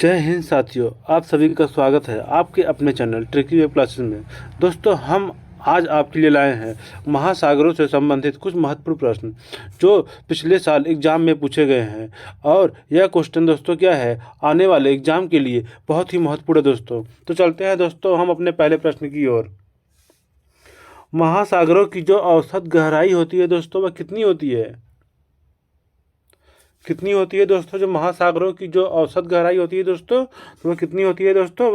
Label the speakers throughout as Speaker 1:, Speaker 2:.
Speaker 1: जय हिंद साथियों, आप सभी का स्वागत है आपके अपने चैनल ट्रिकी वेब क्लासेस में। दोस्तों, हम आज आपके लिए लाए हैं महासागरों से संबंधित कुछ महत्वपूर्ण प्रश्न जो पिछले साल एग्जाम में पूछे गए हैं। और यह क्वेश्चन दोस्तों क्या है, आने वाले एग्जाम के लिए बहुत ही महत्वपूर्ण है दोस्तों। तो चलते हैं दोस्तों हम अपने पहले प्रश्न की ओर। महासागरों की जो औसत गहराई होती है दोस्तों, वह कितनी होती है? कितनी होती है दोस्तों? जो महासागरों की जो औसत गहराई होती है दोस्तों, तो वह कितनी होती है दोस्तों?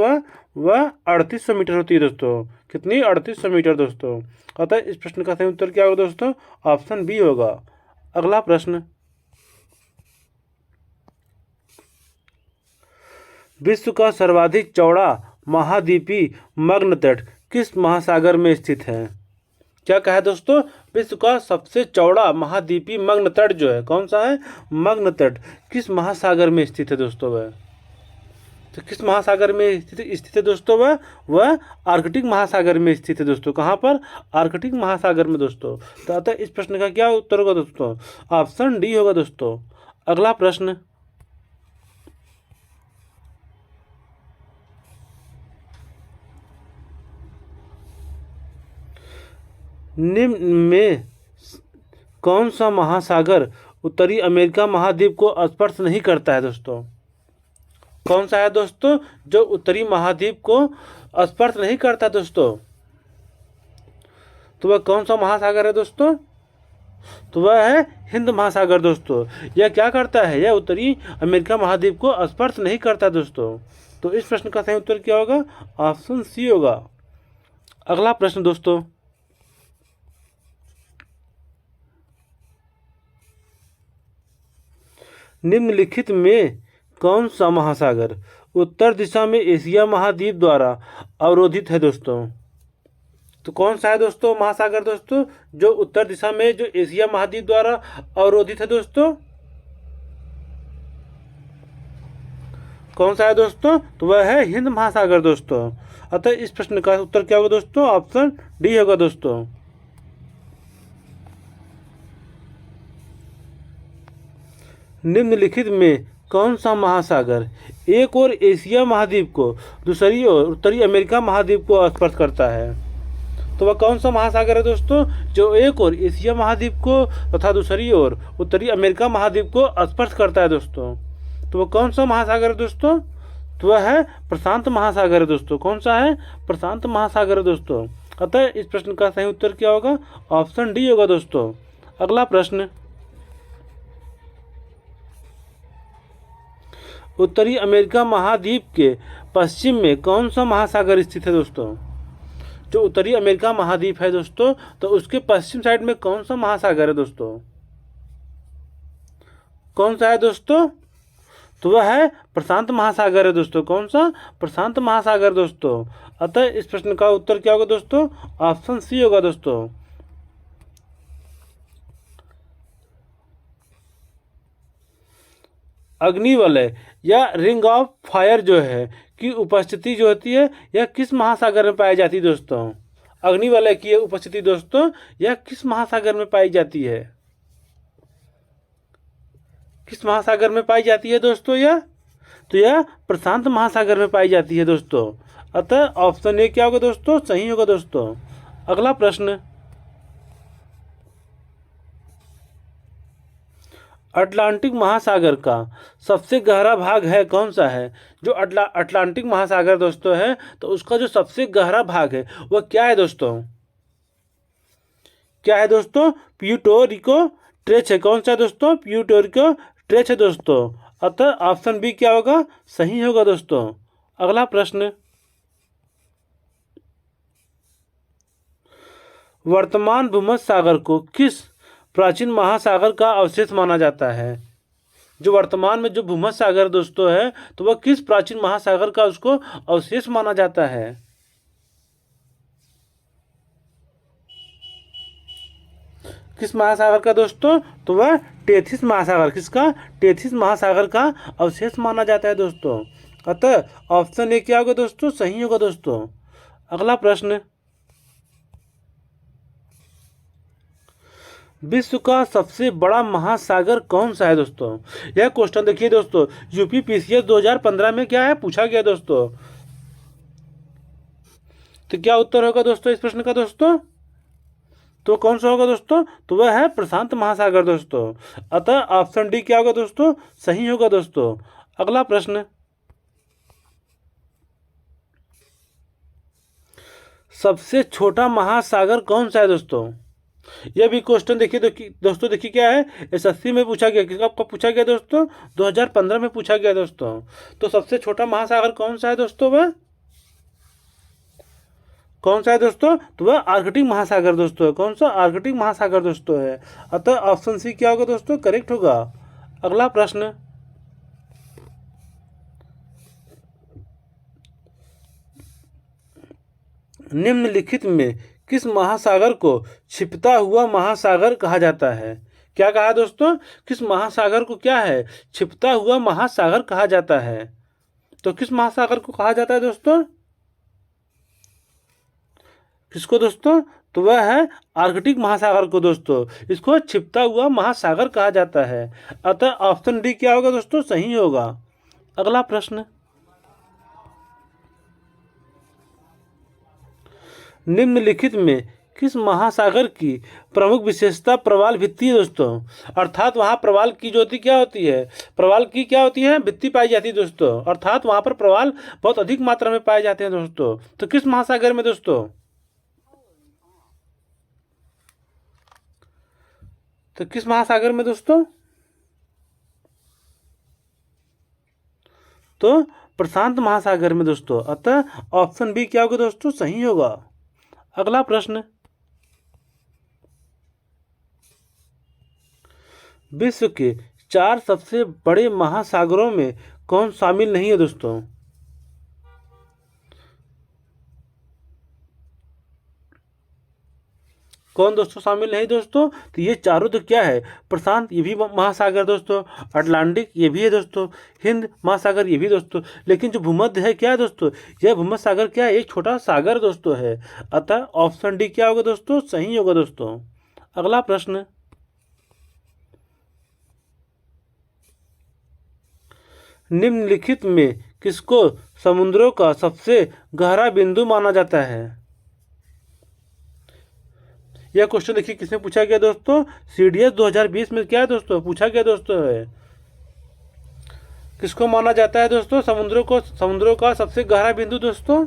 Speaker 1: वह 3800 मीटर होती है दोस्तों। कितनी? 3800 मीटर दोस्तों। अतः इस प्रश्न का सही उत्तर क्या होगा दोस्तों? ऑप्शन बी होगा। अगला प्रश्न, विश्व का सर्वाधिक चौड़ा महाद्वीपीय मग्न तट किस महासागर में स्थित है? क्या कहा है दोस्तों? विश्व का सबसे चौड़ा महाद्वीपीय मग्न तट जो है, कौन सा है? मग्न तट किस महासागर में स्थित है दोस्तों? वह तो किस महासागर में स्थित है दोस्तों? वह आर्कटिक महासागर में स्थित है दोस्तों। कहाँ पर? आर्कटिक महासागर में दोस्तों। तो अतः इस प्रश्न का क्या उत्तर होगा दोस्तों? ऑप्शन डी होगा दोस्तों। अगला प्रश्न, निम्न में कौन सा महासागर उत्तरी अमेरिका महाद्वीप को स्पर्श नहीं करता है दोस्तों? कौन सा है दोस्तों जो उत्तरी महाद्वीप को स्पर्श नहीं करता दोस्तों? तो वह कौन सा महासागर है दोस्तों? तो वह है हिंद महासागर दोस्तों। यह क्या करता है? यह उत्तरी अमेरिका महाद्वीप को स्पर्श नहीं करता दोस्तों। तो इस प्रश्न का सही उत्तर क्या होगा? ऑप्शन सी होगा। अगला प्रश्न दोस्तों, निम्नलिखित में कौन सा महासागर उत्तर दिशा में एशिया महाद्वीप द्वारा अवरोधित है दोस्तों? तो कौन सा है दोस्तों महासागर दोस्तों जो उत्तर दिशा में जो एशिया महाद्वीप द्वारा अवरोधित है दोस्तों? कौन सा है दोस्तों? तो वह है हिंद महासागर दोस्तों। अतः इस प्रश्न का उत्तर क्या होगा दोस्तों? ऑप्शन डी होगा दोस्तों। निम्नलिखित में कौन सा महासागर एक ओर एशिया महाद्वीप को दूसरी ओर उत्तरी अमेरिका महाद्वीप को स्पर्श करता है? तो वह कौन सा महासागर है दोस्तों जो एक ओर एशिया महाद्वीप को तथा दूसरी ओर उत्तरी अमेरिका महाद्वीप को स्पर्श करता है दोस्तों? तो वह कौन सा महासागर है दोस्तों? तो वह है प्रशांत महासागर है दोस्तों। कौन सा है? प्रशांत महासागर है दोस्तों। अतः इस प्रश्न का सही उत्तर क्या होगा? ऑप्शन डी होगा दोस्तों। अगला प्रश्न, उत्तरी अमेरिका महाद्वीप के पश्चिम में कौन सा महासागर स्थित है दोस्तों? जो उत्तरी अमेरिका महाद्वीप है दोस्तों, तो उसके पश्चिम साइड में कौन सा महासागर है दोस्तों? कौन सा है दोस्तों? तो वह है प्रशांत महासागर है दोस्तों। कौन सा? प्रशांत महासागर दोस्तों। अतः इस प्रश्न का उत्तर क्या होगा दोस्तों? ऑप्शन सी होगा दोस्तों। अग्निवलय या रिंग ऑफ फायर जो है की उपस्थिति जो होती है, यह किस महासागर में पाई जाती है दोस्तों? अग्निवलय की उपस्थिति दोस्तों यह किस महासागर में पाई जाती है? किस महासागर में पाई जाती है दोस्तों यह? तो यह प्रशांत महासागर में पाई जाती है दोस्तों। अतः ऑप्शन ए क्या होगा दोस्तों? सही होगा दोस्तों। अगला प्रश्न, अटलांटिक महासागर का सबसे गहरा भाग है कौन सा है? जो अटलांटिक महासागर दोस्तों है, तो उसका जो सबसे गहरा भाग है वह क्या है दोस्तों? क्या है दोस्तों? प्यूर्टो रिको ट्रेच है। कौन सा है दोस्तों? प्यूर्टो रिको ट्रेच है दोस्तों। अतः ऑप्शन बी क्या होगा? सही होगा दोस्तों। अगला प्रश्न, वर्तमान भूमध्य सागर को किस प्राचीन महासागर का अवशेष माना जाता है? जो वर्तमान में जो भूमध्य सागर दोस्तों है, तो वह किस प्राचीन महासागर का उसको अवशेष माना जाता है? किस महासागर का दोस्तों? तो वह टेथिस महासागर। किसका? टेथिस महासागर का अवशेष माना जाता है दोस्तों। अतः ऑप्शन ए क्या होगा दोस्तों? सही होगा दोस्तों। अगला प्रश्न, विश्व का सबसे बड़ा महासागर कौन सा है दोस्तों? यह क्वेश्चन देखिए दोस्तों, यूपी पीसीएस 2015 में क्या है पूछा गया दोस्तों। तो क्या उत्तर होगा दोस्तों इस प्रश्न का दोस्तों? तो कौन सा होगा दोस्तों? तो वह है प्रशांत महासागर दोस्तों। अतः ऑप्शन डी क्या होगा दोस्तों? सही होगा दोस्तों। अगला प्रश्न, सबसे छोटा महासागर कौन सा है दोस्तों? यह भी क्वेश्चन देखिए दोस्तों, देखिए क्या है, एसएससी में पूछा गया, कब पूछा गया दोस्तों? 2015 में पूछा गया दोस्तों। तो सबसे छोटा महासागर कौन सा है दोस्तों? वह कौन सा है दोस्तों? तो वह आर्कटिक महासागर दोस्तों है। कौन सा? आर्कटिक महासागर दोस्तों है। अतः ऑप्शन सी क्या होगा दोस्तों? करेक्ट होगा। अगला प्रश्न, निम्नलिखित में किस महासागर को छिपता हुआ महासागर कहा जाता है? क्या कहा दोस्तों? किस महासागर को क्या है? छिपता हुआ महासागर कहा जाता है। तो किस महासागर को कहा जाता है दोस्तों? किसको दोस्तों? तो वह है आर्कटिक महासागर को दोस्तों। इसको छिपता हुआ महासागर कहा जाता है। अतः ऑप्शन डी क्या होगा दोस्तों? सही होगा। अगला प्रश्न, निम्नलिखित में किस महासागर की प्रमुख विशेषता प्रवाल भित्ति है दोस्तों? अर्थात वहाँ प्रवाल की जो होती क्या होती है? प्रवाल की क्या होती है? भित्ति पाई जाती है दोस्तों। अर्थात वहाँ पर प्रवाल बहुत अधिक मात्रा में पाए जाते हैं दोस्तों। तो किस महासागर में दोस्तों? तो किस महासागर में दोस्तों? तो प्रशांत महासागर में दोस्तों। अतः ऑप्शन बी क्या होगा दोस्तों? सही होगा। अगला प्रश्न, विश्व के 4 सबसे बड़े महासागरों में कौन शामिल नहीं है दोस्तों? कौन दोस्तों शामिल नहीं दोस्तों? तो ये चारों तो क्या है? प्रशांत ये भी महासागर दोस्तों, अटलांटिक ये भी है दोस्तों, हिंद महासागर ये भी दोस्तों। लेकिन जो भूमध्य है क्या है दोस्तों? यह भूमध्य सागर क्या है? एक छोटा सागर दोस्तों है। अतः ऑप्शन डी क्या होगा दोस्तों? सही होगा दोस्तों। अगला प्रश्न, निम्नलिखित में किसको समुद्रों का सबसे गहरा बिंदु माना जाता है? यह क्वेश्चन देखिए किसमें पूछा गया दोस्तों? सीडीएस 2020 में क्या है दोस्तों? पूछा गया दोस्तों है। किसको माना जाता है दोस्तों समुद्रों का सबसे गहरा बिंदु दोस्तों?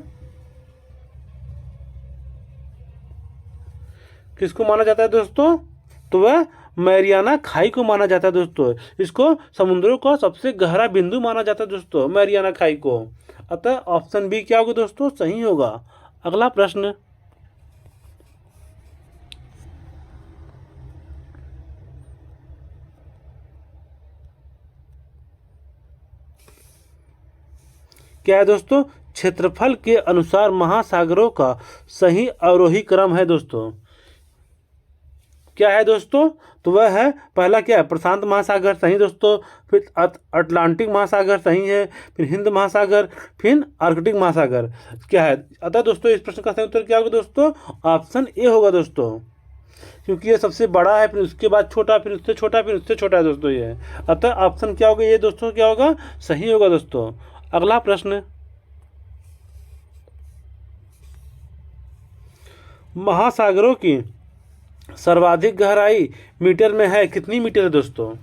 Speaker 1: किसको माना जाता है दोस्तों? तो वह मैरियाना खाई को माना जाता है दोस्तों। इसको समुद्रों का सबसे गहरा बिंदु माना जाता है दोस्तों, मैरियाना खाई को। अतः ऑप्शन बी क्या होगा दोस्तों? सही होगा। अगला प्रश्न, क्या है दोस्तों? क्षेत्रफल के अनुसार महासागरों का सही अवरोही क्रम है दोस्तों। क्या है दोस्तों? तो वह है, पहला क्या है? प्रशांत महासागर सही दोस्तों, फिर अटलांटिक महासागर सही है, फिर हिंद महासागर, फिर आर्कटिक महासागर क्या है? अतः दोस्तों इस प्रश्न का सही उत्तर क्या होगा दोस्तों? ऑप्शन ए होगा दोस्तों, क्योंकि ये सबसे बड़ा है, फिर उसके बाद छोटा, फिर उससे छोटा, फिर उससे छोटा है दोस्तों ये। अतः ऑप्शन क्या होगा ये दोस्तों? क्या होगा? सही होगा दोस्तों। अगला प्रश्न, महासागरों की सर्वाधिक गहराई मीटर में है कितनी मीटर है दोस्तों?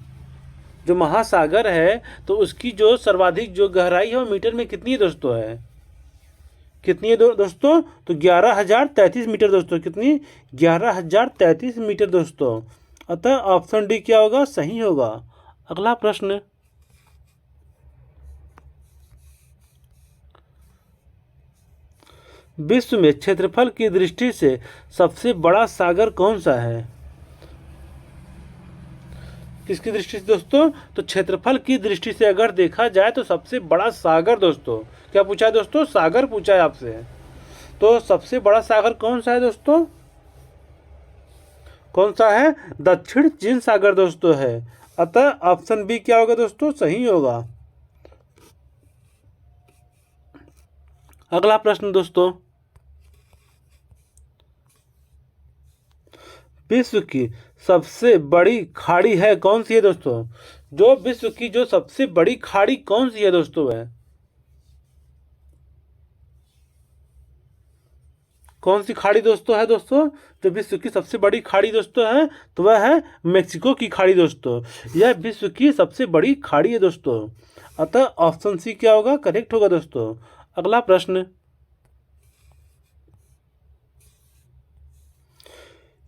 Speaker 1: जो महासागर है तो उसकी जो सर्वाधिक जो गहराई है वो मीटर में कितनी दोस्तों है? कितनी है दोस्तों? तो 11,033 मीटर दोस्तों। कितनी? 11,033 मीटर दोस्तों। अतः ऑप्शन डी क्या होगा? सही होगा। अगला प्रश्न, विश्व में क्षेत्रफल की दृष्टि से सबसे बड़ा सागर कौन सा है? किसकी दृष्टि से दोस्तों? तो क्षेत्रफल की दृष्टि से अगर देखा जाए तो सबसे बड़ा सागर दोस्तों, क्या पूछा है दोस्तों? सागर पूछा है आपसे। तो सबसे बड़ा सागर कौन सा है दोस्तों? कौन सा है? दक्षिण चीन सागर दोस्तों है। अतः ऑप्शन बी क्या होगा दोस्तों? सही होगा। अगला प्रश्न दोस्तों, विश्व की सबसे बड़ी खाड़ी है कौन सी है दोस्तों? जो विश्व की जो सबसे बड़ी खाड़ी कौन सी है दोस्तों? वह कौन सी खाड़ी दोस्तों है दोस्तों? जो विश्व की सबसे बड़ी खाड़ी दोस्तों है, तो वह है मेक्सिको की खाड़ी दोस्तों। यह विश्व की सबसे बड़ी खाड़ी है दोस्तों। अतः ऑप्शन सी क्या होगा? करेक्ट होगा दोस्तों। अगला प्रश्न,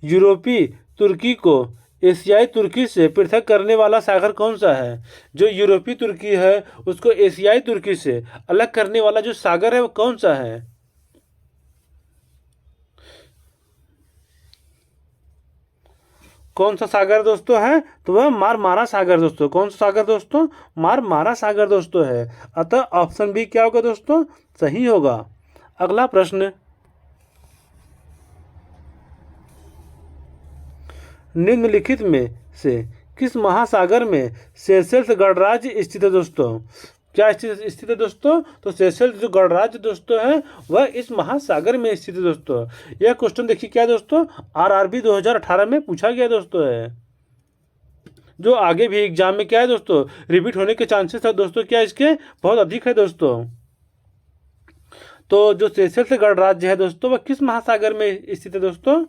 Speaker 1: यूरोपीय तुर्की को एशियाई तुर्की से पृथक करने वाला सागर कौन सा है? जो यूरोपीय तुर्की है उसको एशियाई तुर्की से अलग करने वाला जो सागर है वो कौन सा है? कौन सा सागर दोस्तों है? तो वह मारमारा सागर दोस्तों। कौन सा सागर दोस्तों? मारमारा सागर दोस्तों है। अतः ऑप्शन बी क्या होगा दोस्तों? सही होगा। अगला प्रश्न, निम्नलिखित में से किस महासागर में सेशेल्स गणराज्य स्थित है दोस्तों? क्या स्थित है दोस्तों? तो सेशेल्स जो गणराज्य दोस्तों है वह इस महासागर में स्थित है दोस्तों। यह क्वेश्चन देखिए क्या दोस्तों, आरआरबी 2018 में पूछा गया दोस्तों है, जो आगे भी एग्जाम में क्या है दोस्तों रिपीट होने के चांसेस है दोस्तों, क्या इसके बहुत अधिक है दोस्तों। तो जो सेशेल्स गणराज्य है दोस्तों वह किस महासागर में स्थित है दोस्तों?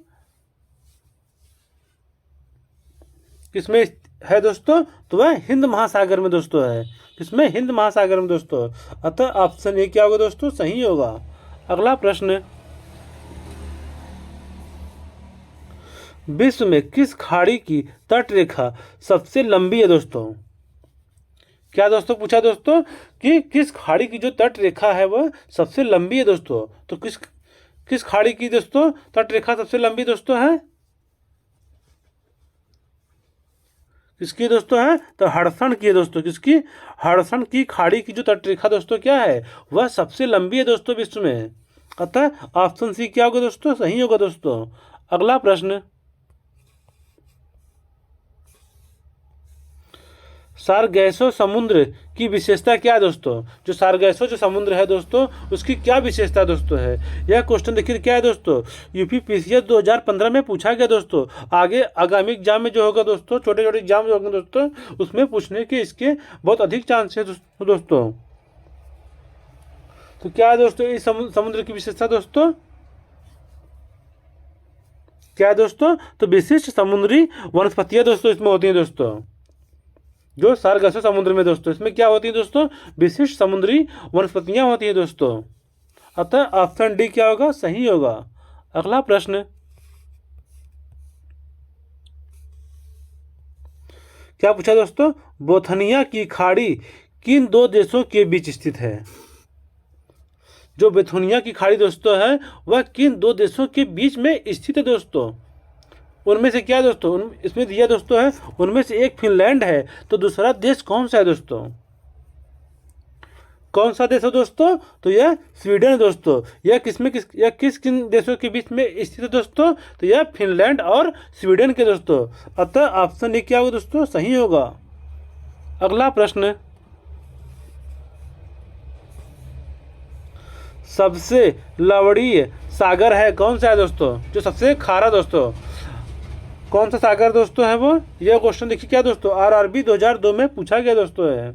Speaker 1: किसमें है दोस्तों? तो वह हिंद महासागर में दोस्तों है। किसमें? हिंद महासागर में दोस्तों। अतः ऑप्शन ए क्या होगा दोस्तों? सही होगा। अगला प्रश्न, विश्व में किस खाड़ी की तट रेखा सबसे लंबी है दोस्तों? क्या दोस्तों पूछा दोस्तों कि किस खाड़ी की जो तट रेखा है वह सबसे लंबी है दोस्तों। तो किस खाड़ी की दोस्तों तट रेखा सबसे लंबी दोस्तों है? किसकी दोस्तों है? तो हडसन की है दोस्तों। किसकी? हडसन की खाड़ी की जो तटरेखा दोस्तों क्या है वह सबसे लंबी है दोस्तों विश्व में। अतः ऑप्शन सी क्या होगा दोस्तों? सही होगा दोस्तों। अगला प्रश्न, सारगैसो समुद्र की विशेषता क्या है दोस्तों? जो सारगैसो जो समुद्र है दोस्तों उसकी क्या विशेषता दोस्तों है? यह क्वेश्चन देखिए क्या है दोस्तों, यूपीपीसीएस 2015 में पूछा गया दोस्तों। आगे आगामी एग्जाम में जो होगा दोस्तों, छोटे छोटे एग्जाम जो होंगे दोस्तों उसमें पूछने के इसके बहुत अधिक चांस है दोस्तों। तो क्या है दोस्तों इस समुद्र की विशेषता दोस्तों? क्या है दोस्तों? तो विशिष्ट समुद्री वनस्पतियां दोस्तों इसमें होती हैं दोस्तों। जो सारगासो समुद्र में दोस्तों इसमें क्या होती है दोस्तों? विशिष्ट समुद्री वनस्पतियां होती हैं दोस्तों। अतः ऑप्शन डी क्या होगा? सही होगा। अगला प्रश्न, क्या पूछा दोस्तों? बोथनिया की खाड़ी किन दो देशों के बीच स्थित है? जो बोथनिया की खाड़ी दोस्तों है वह किन दो देशों के बीच में स्थित है दोस्तों? उनमें से क्या दोस्तों इसमें दिया दोस्तों है, उनमें से एक फिनलैंड है, तो दूसरा देश कौन सा है दोस्तों? कौन सा देश है दोस्तों? तो यह स्वीडन है दोस्तों। यह किन देशों के बीच में स्थित है दोस्तों? तो यह फिनलैंड और स्वीडन के दोस्तों। अतः ऑप्शन ए क्या होगा दोस्तों? सही होगा। अगला प्रश्न, सबसे लवणीय सागर है कौन सा है दोस्तों? जो सबसे खारा दोस्तों कौन सा सागर दोस्तों है वो? यह क्वेश्चन देखिए क्या दोस्तों आरआरबी 2002 में पूछा गया दोस्तों है।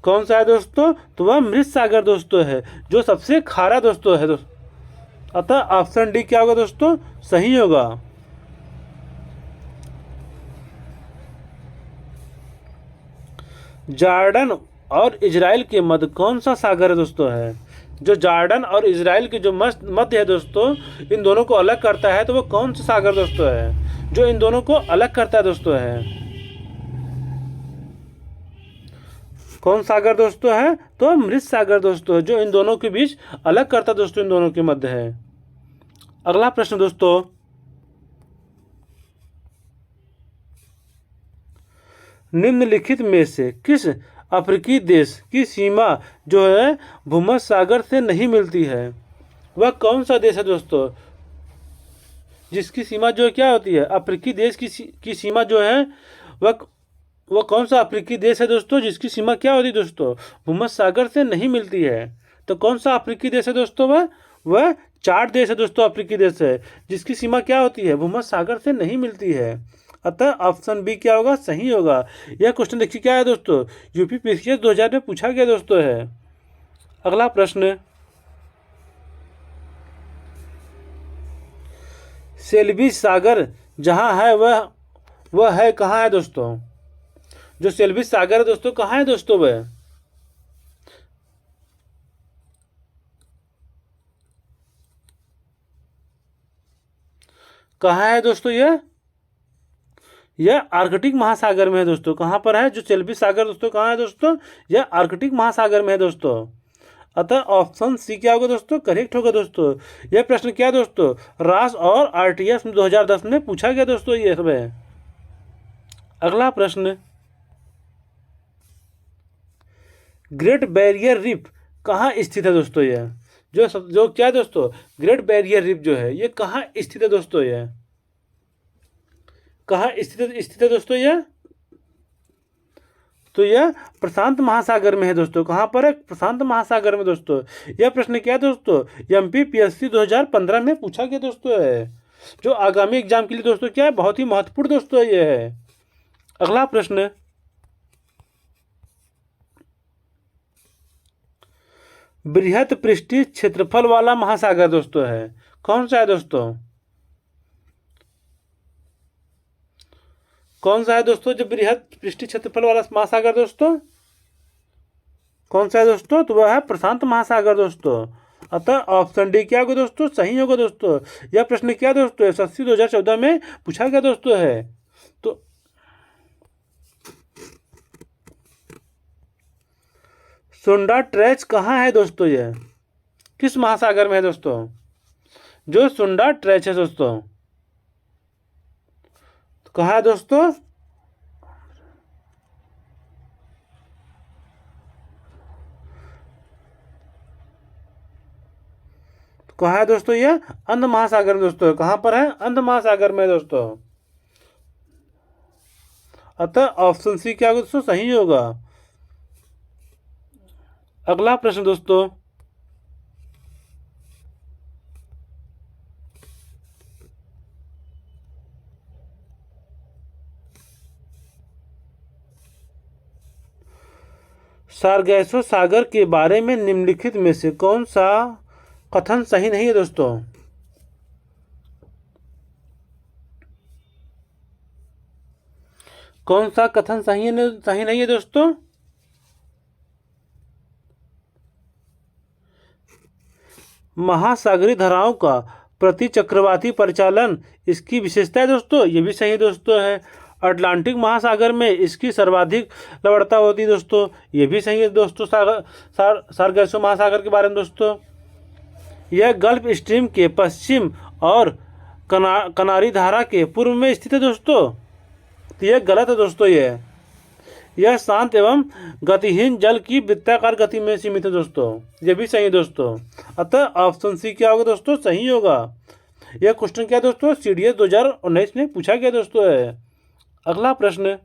Speaker 1: कौन सा है दोस्तों? तो वह मृत सागर दोस्तों है, जो सबसे खारा दोस्तों है दोस्तों। अतः ऑप्शन डी क्या होगा दोस्तों? सही होगा। जॉर्डन और इजराइल के मध्य कौन सा सागर है दोस्तों है? जो जॉर्डन और इजराइल के जो मध्य है दोस्तों इन दोनों को अलग करता है, तो वो कौन सा सागर दोस्तों है जो इन दोनों को अलग करता है दोस्तों है? कौन सागर दोस्तों है? तो मृत सागर दोस्तों, जो इन दोनों के बीच अलग करता दोस्तों इन दोनों के मध्य है। अगला प्रश्न दोस्तों, निम्नलिखित में से किस अफ्रीकी देश की सीमा जो है भूमध्य सागर से नहीं मिलती है? वह कौन सा देश है दोस्तों जिसकी सीमा जो है क्या होती है? अफ्रीकी देश की सीमा जो है वह कौन सा अफ्रीकी देश है दोस्तों जिसकी सीमा क्या होती है दोस्तों? भूमध्य सागर से नहीं मिलती है। तो कौन सा अफ्रीकी देश है दोस्तों? वह चार देश है दोस्तों, अफ्रीकी देश है, जिसकी सीमा क्या होती है, भूमध्य सागर से नहीं मिलती है। अतः ऑप्शन बी क्या होगा, सही होगा। यह क्वेश्चन देखिए क्या है दोस्तों, यूपी पीसीएस 2000 में पूछा गया दोस्तों है। अगला प्रश्न, सेल्वी सागर जहां है वह है कहाँ है दोस्तों। जो सेल्वी सागर है दोस्तों, कहाँ है दोस्तों वह। कहाँ है दोस्तों यह आर्कटिक महासागर में है दोस्तों। कहाँ पर है जो सेल्वी सागर दोस्तों, कहाँ है दोस्तों, यह आर्कटिक महासागर में है दोस्तों। अतः ऑप्शन सी क्या होगा दोस्तों, करेक्ट होगा दोस्तों। यह प्रश्न क्या दोस्तों, रास और आरटीएस 2010 में पूछा गया दोस्तों ये सब है। अगला प्रश्न, ग्रेट बैरियर रीफ कहाँ स्थित है दोस्तों। यह जो क्या दोस्तों, ग्रेट बैरियर रीफ जो है ये कहाँ स्थित है दोस्तों। यह कहाँ स्थित है दोस्तों यह, तो यह प्रशांत महासागर में है दोस्तों। कहाँ पर है, प्रशांत महासागर में दोस्तों। यह प्रश्न क्या है दोस्तों, एमपीपीएससी 2015 में पूछा गया दोस्तों है, जो आगामी एग्जाम के लिए दोस्तों क्या है, बहुत ही महत्वपूर्ण दोस्तों यह है। अगला प्रश्न, बृहत पृष्ठीय क्षेत्रफल वाला महासागर दोस्तों है, कौन सा है दोस्तों, कौन सा है दोस्तों जो बृहत पृष्ठीय क्षेत्रफल वाला महासागर दोस्तों, कौन सा है दोस्तों, तो वह है प्रशांत महासागर दोस्तों। अतः ऑप्शन डी क्या होगा दोस्तों, सही होगा दोस्तों। यह प्रश्न क्या दोस्तों, एसएससी 2014 में पूछा गया दोस्तों है। तो सोंडा ट्रेच कहाँ है दोस्तों, यह किस महासागर में है दोस्तों। जो सोंडा ट्रेच है दोस्तों, कहाँ है दोस्तों, कहाँ है दोस्तों, यह अंध महासागर में दोस्तों। कहाँ पर है, अंध महासागर में दोस्तों। अतः ऑप्शन सी क्या होगा दोस्तों, सही होगा। अगला प्रश्न दोस्तों, सारगैसो सागर के बारे में निम्नलिखित में से कौन सा कथन सही नहीं है दोस्तों। कौन सा कथन सही नहीं है दोस्तों। महासागरीय धाराओं का प्रति चक्रवाती परिचालन इसकी विशेषता है दोस्तों, ये भी सही दोस्तों है। अटलांटिक महासागर में इसकी सर्वाधिक लवणता होती है दोस्तों, ये भी सही है दोस्तों। सारगैसो महासागर के बारे में दोस्तों, यह गल्फ स्ट्रीम के पश्चिम और कनारी धारा के पूर्व में स्थित है दोस्तों, तो यह गलत है दोस्तों। यह शांत एवं गतिहीन जल की वृत्ताकार गति में सीमित है दोस्तों, यह भी सही है दोस्तों। अतः ऑप्शन सी क्या होगा दोस्तों, सही होगा। यह क्वेश्चन क्या दोस्तों, सीडीएस 2019 में पूछा गया दोस्तों है। अगला प्रश्न,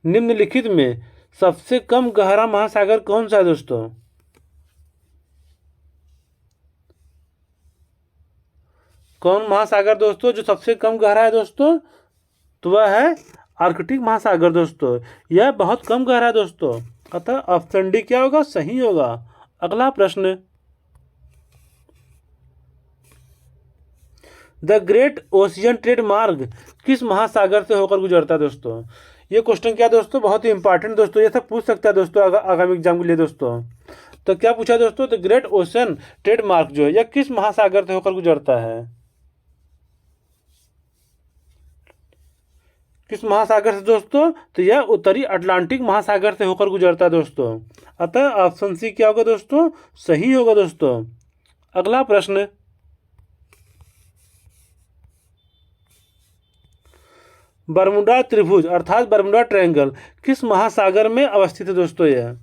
Speaker 1: निम्नलिखित में सबसे कम गहरा महासागर कौन सा है दोस्तों। कौन महासागर दोस्तों जो सबसे कम गहरा है दोस्तों, तो वह है आर्कटिक महासागर दोस्तों। यह बहुत कम गहरा है दोस्तों। अतः ऑप्शन डी क्या होगा, सही होगा। अगला प्रश्न, द ग्रेट ओशियन ट्रेड मार्ग किस महासागर से होकर गुजरता है दोस्तों। ये क्वेश्चन क्या दोस्तों, बहुत ही इंपॉर्टेंट दोस्तों, ये सब पूछ सकता है दोस्तों आगामी एग्जाम के लिए दोस्तों। तो क्या पूछा दोस्तों, द ग्रेट ओशियन ट्रेड मार्ग जो है यह किस महासागर से होकर गुजरता है, किस महासागर से दोस्तों, तो यह उत्तरी अटलांटिक महासागर से होकर गुजरता है दोस्तों। अतः ऑप्शन सी क्या होगा दोस्तों, सही होगा दोस्तों। अगला प्रश्न, बरमुडा त्रिभुज अर्थात बरमुडा ट्रायंगल किस महासागर में अवस्थित है दोस्तों। यह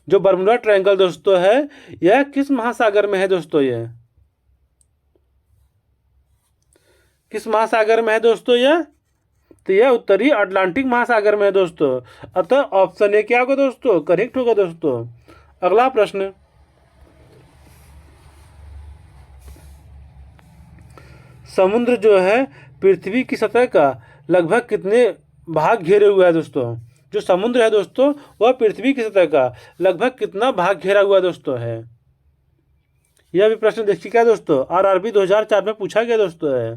Speaker 1: जो बरमुडा ट्रायंगल दोस्तों है यह किस महासागर में है दोस्तों, यह किस महासागर में है दोस्तों, यह तो यह उत्तरी अटलांटिक महासागर में है दोस्तों। अतः ऑप्शन ए क्या होगा दोस्तों, करेक्ट होगा दोस्तों। अगला प्रश्न, समुद्र जो है पृथ्वी की सतह का लगभग कितने भाग घेरे हुआ है दोस्तों। जो समुद्र है दोस्तों वह पृथ्वी की सतह का लगभग कितना भाग घेरा हुआ दोस्तों है। यह भी प्रश्न देखिए क्या दोस्तों, आरआरबी 2004 में पूछा गया दोस्तों है।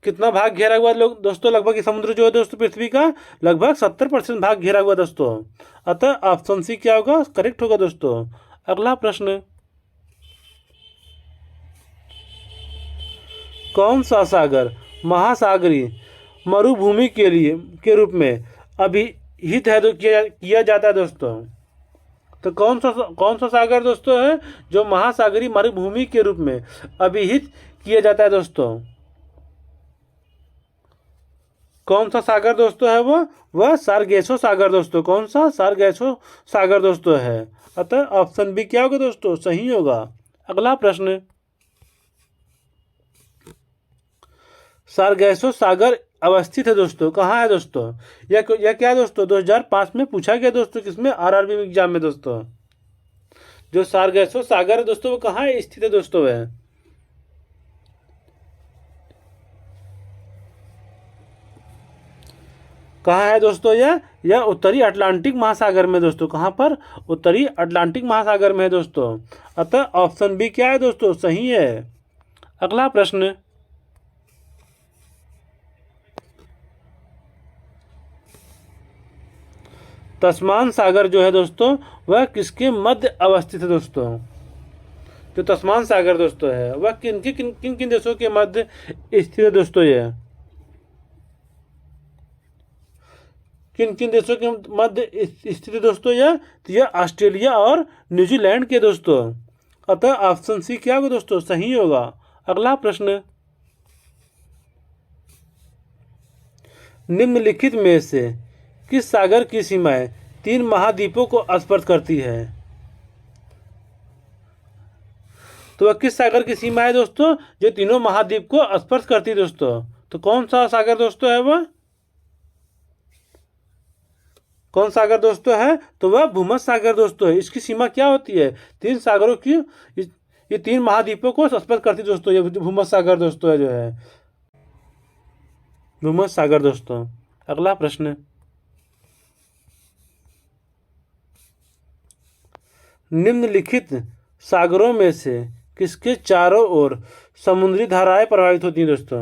Speaker 1: कितना भाग घेरा हुआ लोग दोस्तों, लगभग ये समुद्र जो है दोस्तों पृथ्वी का लगभग 70% भाग घेरा हुआ दोस्तों। अतः ऑप्शन सी क्या होगा, करेक्ट होगा दोस्तों। अगला प्रश्न, कौन सा सागर महासागरीय मरुभूमि के लिए के रूप में अभिहित है तो किया जाता है दोस्तों। तो कौन सा सागर दोस्तों है जो महासागरीय मरुभूमि के रूप में अभिहित किया जाता है दोस्तों। कौन सा सागर दोस्तों है वह सारगेसो सागर दोस्तों। कौन सा, सारगेसो सागर दोस्तों है। अतः ऑप्शन बी क्या होगा दोस्तों, सही होगा। अगला प्रश्न, सारगेसो सागर अवस्थित है दोस्तों, कहाँ है दोस्तों। यह क्या है दोस्तों, 2005 में पूछा गया दोस्तों, किसमें, आरआरबी एग्जाम में दोस्तों। जो सारगेसो सागर है दोस्तों वो कहाँ स्थित है दोस्तों, वह कहाँ है दोस्तों। यह उत्तरी अटलांटिक महासागर में दोस्तों। कहाँ पर, उत्तरी अटलांटिक महासागर में है दोस्तों। अतः ऑप्शन बी क्या है दोस्तों, सही है। अगला प्रश्न, तस्मान सागर जो है दोस्तों वह किसके मध्य अवस्थित है दोस्तों। जो तस्मान सागर दोस्तों है वह किन किन देशों के मध्य स्थित है दोस्तों। यह किन किन देशों के मध्य स्थित है दोस्तों। यह ऑस्ट्रेलिया और न्यूजीलैंड के दोस्तों। अतः ऑप्शन सी क्या होगा दोस्तों, सही होगा। अगला प्रश्न, निम्नलिखित में से किस सागर की सीमाएं 3 महाद्वीपों को स्पर्श करती है। तो वह किस सागर की सीमा है दोस्तों जो तीनों महाद्वीप को स्पर्श करती है दोस्तों। तो कौन सा सागर दोस्तों है वह, कौन सागर दोस्तों है, तो वह भूमध्य सागर दोस्तों है। इसकी सीमा क्या होती है, 3 सागरों की, ये 3 महाद्वीपों को स्पर्श करती दोस्तों। ये भूमध्य सागर दोस्तों है, जो है भूमध्य सागर दोस्तों। अगला प्रश्न, निम्नलिखित सागरों में से किसके चारों ओर समुद्री धाराएं प्रवाहित होती हैं दोस्तों।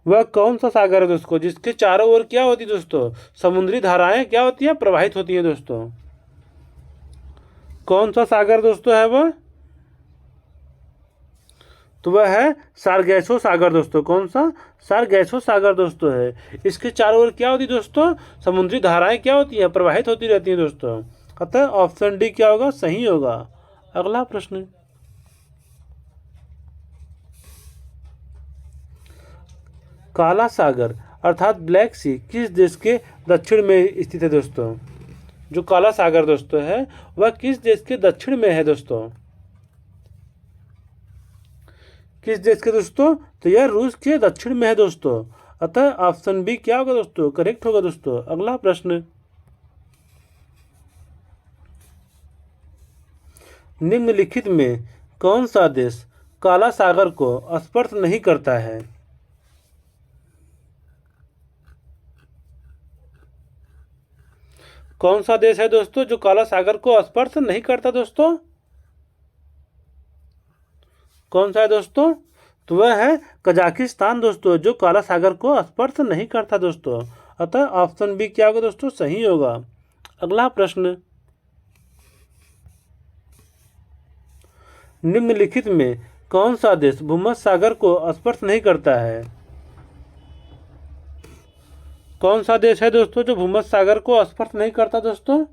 Speaker 1: वह कौन सा सागर है दोस्तों जिसके चारों ओर क्या होती है दोस्तों, समुद्री धाराएं क्या होती है, प्रवाहित होती हैं दोस्तों। कौन सा सागर दोस्तों है वह, तो वह है सारगेसो सागर दोस्तों। कौन सा, सारगेसो सागर दोस्तों है। इसके चारों ओर क्या होती है दोस्तों, समुद्री धाराएं क्या होती है, प्रवाहित होती रहती हैं दोस्तों। अतः ऑप्शन डी क्या होगा, सही होगा। अगला प्रश्न, काला सागर अर्थात ब्लैक सी किस देश के दक्षिण में स्थित है दोस्तों। जो काला सागर दोस्तों है वह किस देश के दक्षिण में है दोस्तों। किस देश के दोस्तों, तो यह रूस के दक्षिण में है दोस्तों। अतः ऑप्शन बी क्या होगा दोस्तों, करेक्ट होगा दोस्तों। अगला प्रश्न, निम्नलिखित में कौन सा देश काला सागर को स्पर्श नहीं करता है। कौन सा देश है दोस्तों जो काला सागर को स्पर्श नहीं करता दोस्तों। कौन सा है दोस्तों, तो वह है कजाकिस्तान दोस्तों, जो काला सागर को स्पर्श नहीं करता दोस्तों। अतः ऑप्शन बी क्या होगा दोस्तों, सही होगा। अगला प्रश्न, निम्नलिखित में कौन सा देश भूमध्य सागर को स्पर्श नहीं करता है। कौन सा देश है दोस्तों जो भूमध्य सागर को स्पर्श नहीं करता दोस्तों,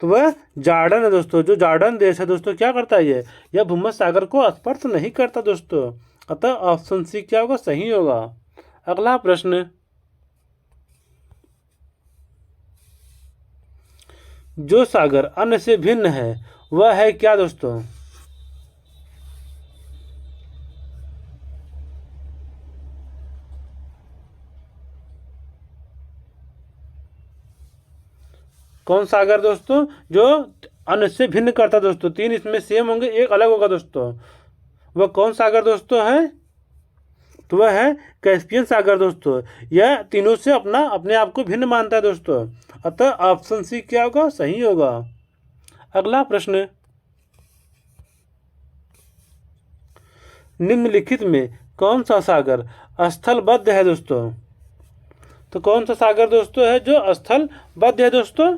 Speaker 1: तो वह जॉर्डन है दोस्तों। जो जॉर्डन देश है दोस्तों क्या करता है, यह भूमध्य सागर को स्पर्श नहीं करता दोस्तों। अतः ऑप्शन सी क्या होगा, सही होगा। अगला प्रश्न, जो सागर अन्य से भिन्न है वह है क्या दोस्तों। कौन सागर दोस्तों जो अन्य से भिन्न करता है दोस्तों, तीन इसमें सेम होंगे, एक अलग होगा दोस्तों। वह कौन सागर दोस्तों है? तो वह है कैस्पियन सागर दोस्तों। यह तीनों से अपने आप को भिन्न मानता है दोस्तों। अतः ऑप्शन सी क्या होगा? सही होगा। अगला प्रश्न, निम्नलिखित में कौन सा सागर स्थलबद्ध है दोस्तों? तो कौन सा सागर दोस्तों है जो स्थलबद्ध है दोस्तों?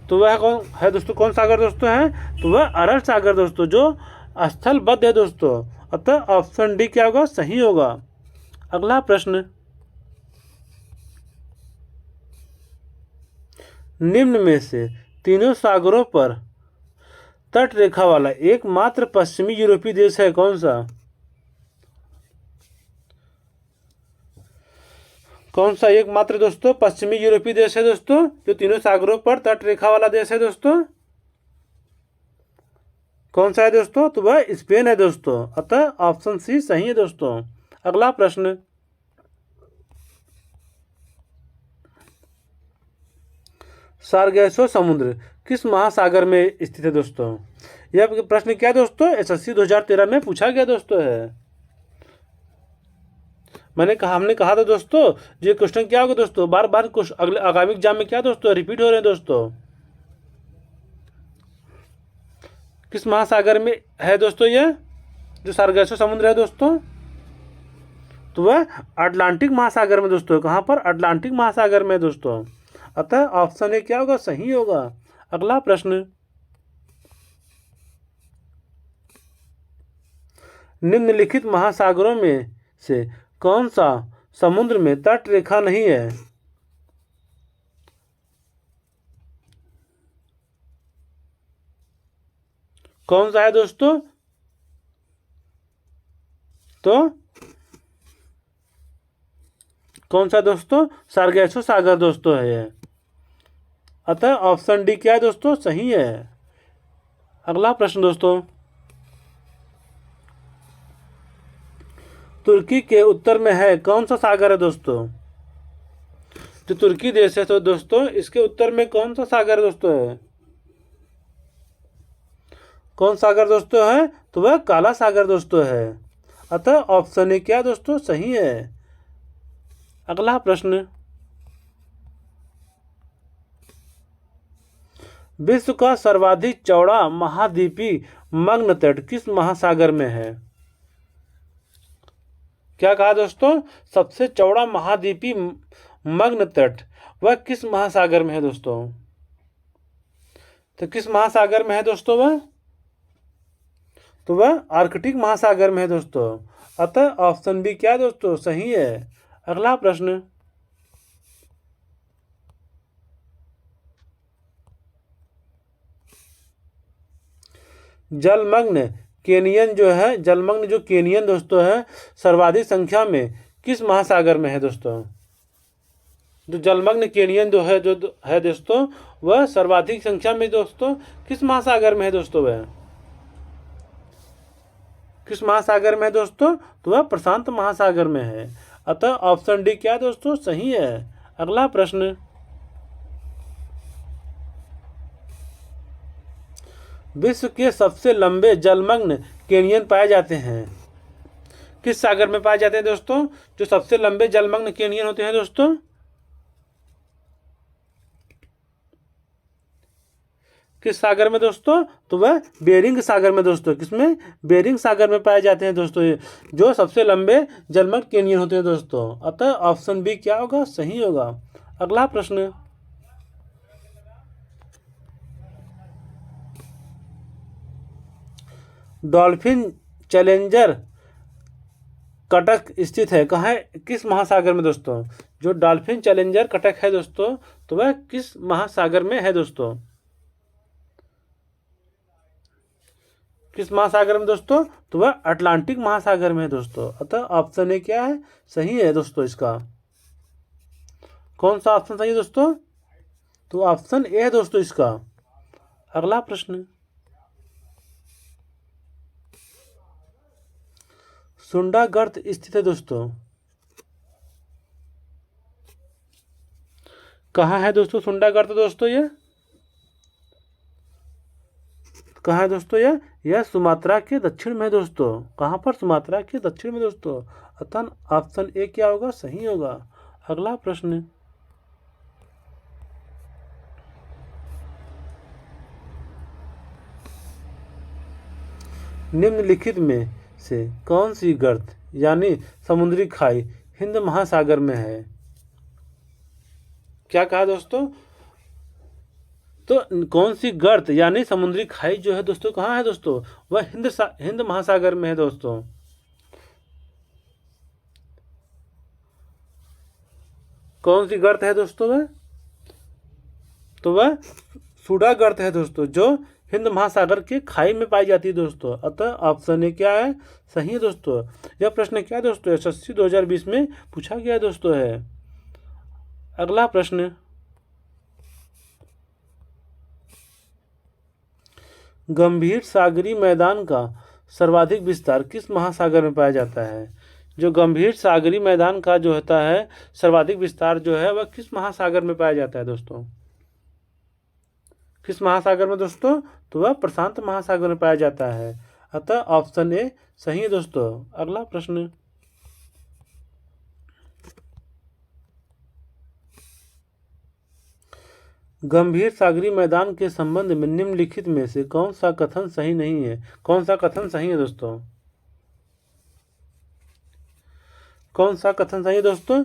Speaker 1: तो वह कौन है दोस्तों? कौन सागर दोस्तों है? तो वह अरल सागर दोस्तों जो स्थलबद्ध है दोस्तों। अतः ऑप्शन डी क्या होगा? सही होगा। अगला प्रश्न, निम्न में से तीनों सागरों पर तट रेखा वाला एकमात्र पश्चिमी यूरोपीय देश है कौन सा? कौन सा एकमात्र दोस्तों पश्चिमी यूरोपीय देश है दोस्तों जो तीनों सागरों पर तट रेखा वाला देश है दोस्तों? कौन सा है दोस्तों? तो वह स्पेन है दोस्तों। अतः ऑप्शन सी सही है दोस्तों। अगला प्रश्न, सार्गेसो समुद्र किस महासागर में स्थित है दोस्तों? यह प्रश्न क्या दोस्तों एसएससी 2013 में पूछा गया दोस्तों है। हमने कहा था दोस्तों ये क्वेश्चन क्या होगा दोस्तों, बार बार अगले आगामी एग्जाम में क्या दोस्तों रिपीट हो रहे हैं दोस्तों। किस महासागर में है दोस्तों यह जो सार्गेसो समुद्र है दोस्तों? तो वह अटलांटिक महासागर में दोस्तों। कहाँ पर? अटलांटिक महासागर में दोस्तों। अतः ऑप्शन ए क्या होगा? सही होगा। अगला प्रश्न, निम्नलिखित महासागरों में से कौन सा समुद्र में तट रेखा नहीं है? कौन सा है दोस्तों? तो कौन सा दोस्तों? सार्गेसो सागर दोस्तों है यह। अतः ऑप्शन डी क्या है दोस्तों? सही है। अगला प्रश्न दोस्तों, तुर्की के उत्तर में है कौन सा सागर है दोस्तों? जो तुर्की देश है तो दोस्तों इसके उत्तर में कौन सा सागर दोस्तों है? कौन सागर दोस्तों है? तो वह काला सागर दोस्तों है। अतः ऑप्शन ए क्या दोस्तों? सही है। अगला प्रश्न, विश्व का सर्वाधिक चौड़ा महाद्वीपीय मग्न तट किस महासागर में है? क्या कहा दोस्तों? सबसे चौड़ा महाद्वीपीय मग्न तट वह किस महासागर में है दोस्तों? तो किस महासागर में है दोस्तों वह? तो वह आर्कटिक महासागर में है दोस्तों। अतः ऑप्शन बी क्या दोस्तों? सही है। अगला प्रश्न, जलमग्न केनियन दोस्तों है सर्वाधिक संख्या में किस महासागर में है दोस्तों? जो जलमग्न केनियन जो है दोस्तों वह सर्वाधिक संख्या में दोस्तों किस महासागर में है दोस्तों? वह किस महासागर में है दोस्तों? तो वह प्रशांत महासागर में है। अतः ऑप्शन डी क्या दोस्तों? सही है। अगला प्रश्न, विश्व के सबसे लंबे जलमग्न केनियन पाए जाते हैं किस सागर में पाए जाते हैं दोस्तों? जो सबसे लंबे जलमग्न केनियन होते हैं दोस्तों किस सागर में दोस्तों? तो वह बेरिंग सागर में दोस्तों। किसमें? बेरिंग सागर में पाए जाते हैं दोस्तों ये जो सबसे लंबे जलमग्न केनियन होते हैं दोस्तों। अतः ऑप्शन बी क्या होगा? सही होगा। अगला प्रश्न, डॉल्फिन चैलेंजर कटक स्थित है कहाँ है? किस महासागर में दोस्तों? जो डॉल्फिन चैलेंजर कटक है दोस्तों तो वह किस महासागर में है दोस्तों? किस महासागर में दोस्तों? तो वह अटलांटिक महासागर में है दोस्तों। अतः ऑप्शन ए क्या है? सही है दोस्तों। इसका कौन सा ऑप्शन सही है दोस्तों? तो ऑप्शन ए है दोस्तों इसका। अगला प्रश्न, सुंडा गर्त स्थित है दोस्तों कहाँ है दोस्तों सुंडा गर्त दोस्तों? ये कहाँ है दोस्तों? यह सुमात्रा के दक्षिण में दोस्तों। कहाँ पर? सुमात्रा के दक्षिण में दोस्तों। अतः ऑप्शन ए क्या होगा? सही होगा। अगला प्रश्न, निम्नलिखित में से कौन सी गर्त यानी समुद्री खाई हिंद महासागर में है? क्या कहा दोस्तों? तो कौन सी गर्त यानी समुद्री खाई जो है दोस्तों कहाँ है दोस्तों? वह हिंद महासागर में है दोस्तों। कौन सी गर्त है दोस्तों वह? तो वह सुडा गर्त है दोस्तों, जो हिंद महासागर के खाई में पाई जाती है दोस्तों। अतः ऑप्शन ए क्या है? सही है दोस्तों। यह प्रश्न क्या है दोस्तों? एसएससी 2020 में पूछा गया दोस्तों है। अगला प्रश्न, गंभीर सागरी मैदान का सर्वाधिक विस्तार किस महासागर में पाया जाता है? जो गंभीर सागरी मैदान का जो होता है सर्वाधिक विस्तार जो है वह किस महासागर में पाया जाता है दोस्तों? किस महासागर में दोस्तों? तो वह प्रशांत महासागर में पाया जाता है। अतः ऑप्शन ए सही है दोस्तों। अगला प्रश्न, गंभीर सागरी मैदान के संबंध में निम्नलिखित में से कौन सा कथन सही नहीं है? कौन सा कथन सही है दोस्तों? कौन सा कथन सही है दोस्तों?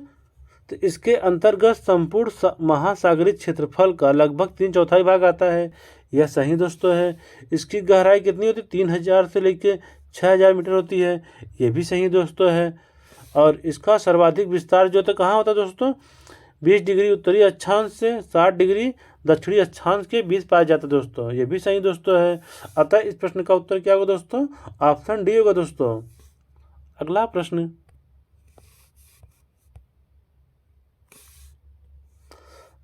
Speaker 1: तो इसके अंतर्गत संपूर्ण महासागरीय क्षेत्रफल का लगभग 3/4 भाग आता है। यह सही दोस्तों है। इसकी गहराई कितनी होती है? 3000 से लेकर 6000 मीटर होती है। ये भी सही दोस्तों है। और इसका सर्वाधिक विस्तार जो तो कहाँ होता है दोस्तों? 20 डिग्री उत्तरी अक्षांश से 60 डिग्री दक्षिणी अक्षांश के बीच पाया जाता है दोस्तों। ये भी सही दोस्तों है। अतः इस प्रश्न का उत्तर क्या होगा दोस्तों? ऑप्शन डी होगा दोस्तों। अगला प्रश्न,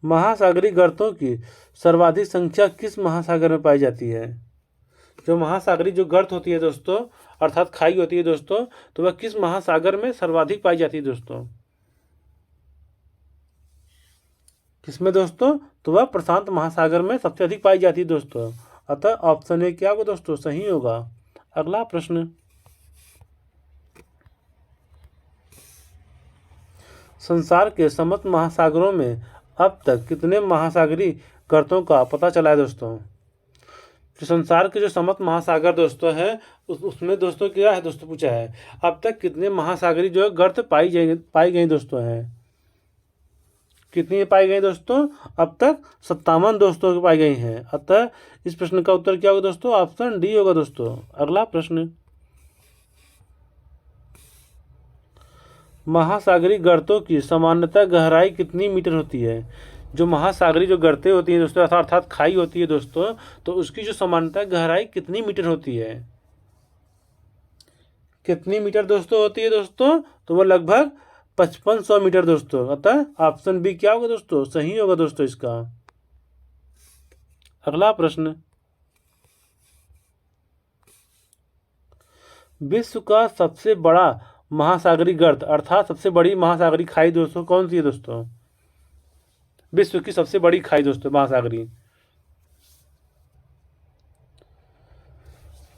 Speaker 1: महासागरीय गर्तों की सर्वाधिक संख्या किस महासागर में पाई जाती है? जो महासागरीय जो गर्त होती है दोस्तों अर्थात खाई होती है दोस्तों, तो वह किस महासागर में सर्वाधिक पाई जाती है दोस्तों? किसमें दोस्तों? तो वह प्रशांत महासागर में सबसे अधिक पाई जाती है दोस्तों। अतः ऑप्शन ए क्या होगा दोस्तों? सही होगा। अगला प्रश्न, संसार के समस्त महासागरों में अब तक कितने महासागरीय गर्तों का पता चला है दोस्तों? जो संसार के जो समस्त महासागर दोस्तों है उसमें दोस्तों क्या है दोस्तों पूछा है अब तक कितने महासागरीय जो गर्त पाई गई दोस्तों है? कितनी पाई गई दोस्तों? अब तक 57 दोस्तों पाई गई हैं। अतः इस प्रश्न का उत्तर क्या होगा दोस्तों? ऑप्शन डी होगा दोस्तों। अगला प्रश्न, महासागरीय गर्तों की सामान्यतः गहराई कितनी मीटर होती है? जो महासागरीय जो गर्तें होती हैं दोस्तों अर्थात खाई होती है दोस्तों, तो उसकी जो सामान्यतः गहराई कितनी मीटर होती है? कितनी मीटर दोस्तों होती है दोस्तों? तो वो लगभग 5500 मीटर दोस्तों। अतः ऑप्शन बी क्या होगा दोस्तों? सही होगा दोस्तों इसका। अगला प्रश्न, विश्व का सबसे बड़ा महासागरीय गर्त अर्थात सबसे बड़ी महासागरीय खाई दोस्तों कौन सी है दोस्तों? विश्व की सबसे बड़ी खाई दोस्तों महासागरीय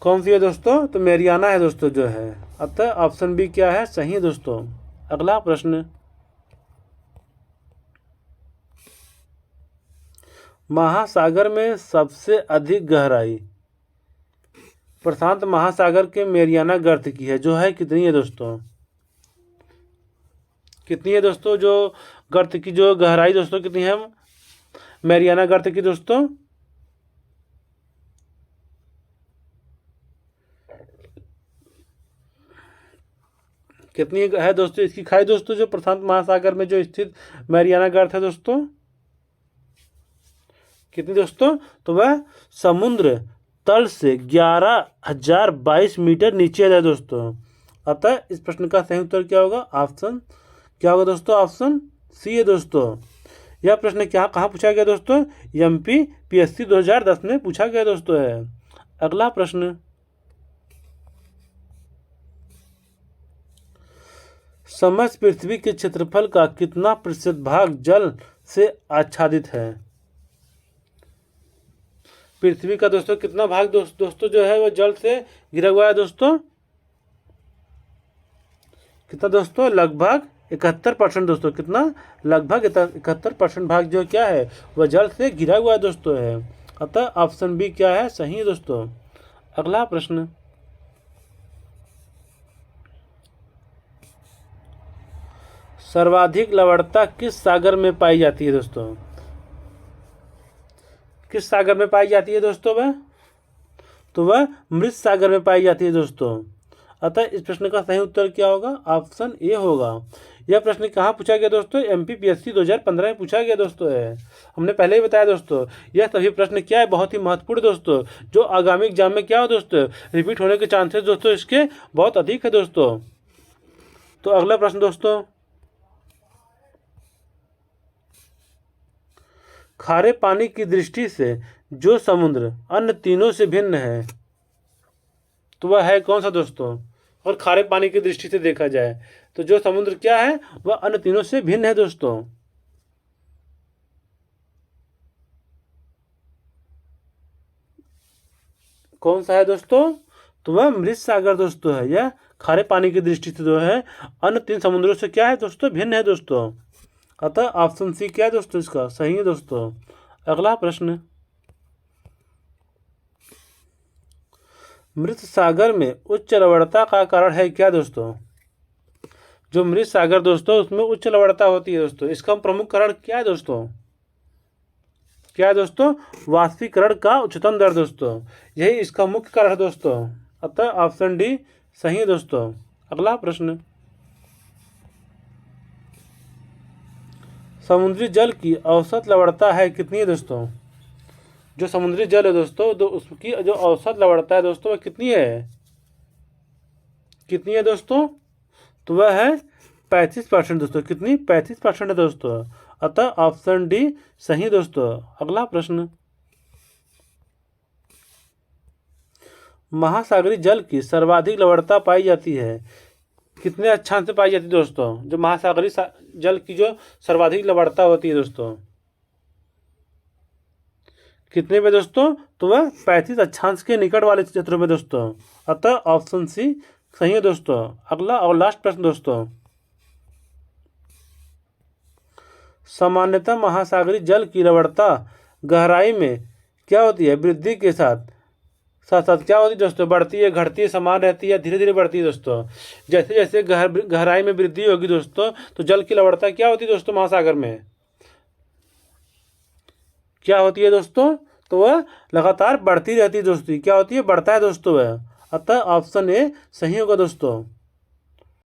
Speaker 1: कौन सी है दोस्तों? तो मैरियाना है दोस्तों जो है। अतः ऑप्शन बी क्या है? सही है दोस्तों। अगला प्रश्न, महासागर में सबसे अधिक गहराई प्रशांत महासागर के मैरियाना गर्त की है, जो है कितनी है दोस्तों? कितनी है दोस्तों जो गर्त की जो गहराई दोस्तों कितनी है मैरियाना गर्त की दोस्तों? कितनी है दोस्तों इसकी खाई दोस्तों जो प्रशांत महासागर में जो स्थित मैरियाना गर्त है दोस्तों? कितनी दोस्तों? तो वह समुद्र तल से 11,022 मीटर नीचे है दोस्तों। अतः इस प्रश्न का सही उत्तर क्या होगा? ऑप्शन क्या होगा दोस्तों? ऑप्शन सी है दोस्तों। यह प्रश्न क्या कहाँ पूछा गया दोस्तों? MPPSC 2010 में पूछा गया दोस्तों है। अगला प्रश्न, समस्त पृथ्वी के क्षेत्रफल का कितना प्रतिशत भाग जल से आच्छादित है? पृथ्वी का दोस्तों कितना भाग दोस्तों जो है वो जल से घिरा हुआ है दोस्तों? कितना दोस्तों? लगभग 71% दोस्तों। कितना? लगभग 71% भाग जो क्या है वह जल से घिरा हुआ है दोस्तों है। अतः ऑप्शन बी क्या है? सही है दोस्तों। अगला प्रश्न, सर्वाधिक लवणता किस सागर में पाई जाती है दोस्तों? किस सागर में पाई जाती है दोस्तों वह? तो वह मृत सागर में पाई जाती है दोस्तों। अतः इस प्रश्न का सही उत्तर क्या होगा? ऑप्शन ए होगा। यह प्रश्न कहाँ पूछा गया दोस्तों? एमपीपीएससी 2015 में पूछा गया दोस्तों है। हमने पहले ही बताया दोस्तों, यह सभी प्रश्न क्या है, बहुत ही महत्वपूर्ण दोस्तों, जो आगामी एग्जाम में क्या हो दोस्तों, रिपीट होने के चांसेस दोस्तों इसके बहुत अधिक है दोस्तों। तो अगला प्रश्न दोस्तों, खारे पानी की दृष्टि से जो समुद्र अन्य तीनों से भिन्न है, तो वह है कौन सा दोस्तों? और खारे पानी की दृष्टि से देखा जाए तो जो समुद्र क्या है वह अन्य तीनों से भिन्न है दोस्तों। कौन सा है दोस्तों? तो वह मृत सागर दोस्तों है। यह खारे पानी की दृष्टि से जो है अन्य 3 समुद्रों से क्या है दोस्तों? भिन्न है दोस्तों। अतः ऑप्शन सी क्या है दोस्तों? इसका सही है दोस्तों। अगला प्रश्न, मृत सागर में उच्च लवणता का कारण है क्या दोस्तों? जो मृत सागर दोस्तों उसमें उच्च लवणता होती है दोस्तों, इसका प्रमुख कारण क्या है दोस्तों? क्या है दोस्तों? वाष्पीकरण का उच्चतम दर दोस्तों, यही इसका मुख्य कारण है दोस्तों। अतः ऑप्शन डी सही है दोस्तों। अगला प्रश्न, समुद्री जल की औसत लवणता है कितनी है दोस्तों? जो समुद्री जल है दोस्तों उसकी जो औसत लवणता है दोस्तों वह कितनी है? कितनी है दोस्तों? तो वह है 35% दोस्तों। कितनी? 35% है दोस्तों। अतः ऑप्शन डी सही दोस्तों। अगला प्रश्न, महासागरीय जल की सर्वाधिक लवणता पाई जाती है कितने अक्षांश से पाई जाती है दोस्तों? जो महासागरीय जल की जो सर्वाधिक लवणता होती है दोस्तों, कितने में दोस्तों? तो वह 35 अक्षांश के निकट वाले क्षेत्रों में दोस्तों। अतः ऑप्शन सी सही है दोस्तों। अगला और लास्ट प्रश्न दोस्तों, सामान्यतः महासागरीय जल की लवणता गहराई में क्या होती है? वृद्धि के साथ साथ क्या होती है दोस्तों? बढ़ती है, घटती है, समान रहती है, धीरे धीरे बढ़ती है दोस्तों। जैसे जैसे गहराई में वृद्धि होगी दोस्तों तो जल की लवणता क्या होती है दोस्तों? महासागर में क्या होती है दोस्तों? तो वह लगातार बढ़ती रहती है दोस्तों। क्या होती है? बढ़ता है दोस्तों वह। अतः ऑप्शन ए सही होगा दोस्तों।